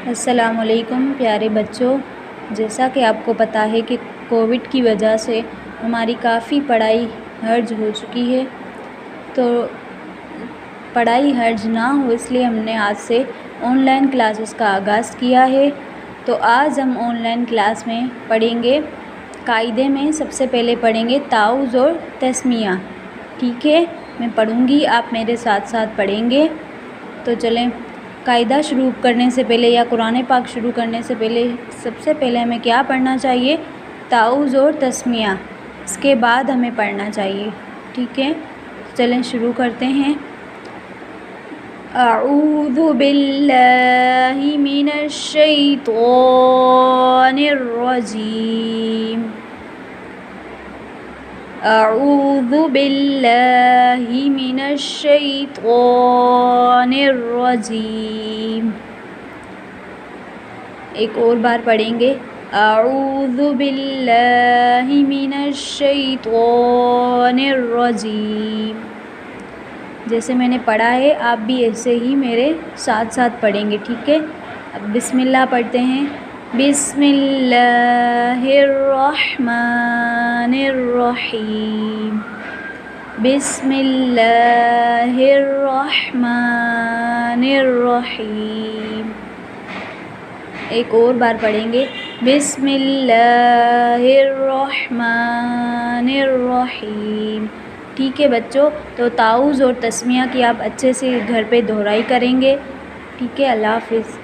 السلام علیکم پیارے بچوں، جیسا کہ آپ کو پتہ ہے کہ کووڈ کی وجہ سے ہماری کافی پڑھائی ہرج ہو چکی ہے، تو پڑھائی ہرج نہ ہو اس لیے ہم نے آج سے آن لائن کلاسز کا آغاز کیا ہے۔ تو آج ہم آن لائن کلاس میں پڑھیں گے، قاعدے میں سب سے پہلے پڑھیں گے تعوذ اور تسمیہ، ٹھیک ہے؟ میں پڑھوں گی، آپ میرے ساتھ ساتھ پڑھیں گے۔ تو چلیں، قاعدہ شروع کرنے سے پہلے یا قرآن پاک شروع کرنے سے پہلے سب سے پہلے ہمیں کیا پڑھنا چاہیے؟ تعوذ اور تسمیہ، اس کے بعد ہمیں پڑھنا چاہیے، ٹھیک ہے؟ چلیں شروع کرتے ہیں۔ اعوذ باللہ من الشیطان الرجیم، اعوذ باللہ من الشیطان الرجیم۔ ایک اور بار پڑھیں گے، اعوذ باللہ من الشیطان الرجیم۔ جیسے میں نے پڑھا ہے آپ بھی ایسے ہی میرے ساتھ ساتھ پڑھیں گے، ٹھیک ہے؟ اب بسم اللہ پڑھتے ہیں۔ بسم اللہ الرحمن الرحیم، بسم اللہ الرحمن الرحیم۔ ایک اور بار پڑھیں گے، بسم اللہ الرحمن الرحیم، ٹھیک ہے بچوں؟ تو تعوذ اور تسمیہ کی آپ اچھے سے گھر پہ دہرائی کریں گے، ٹھیک ہے؟ اللہ حافظ۔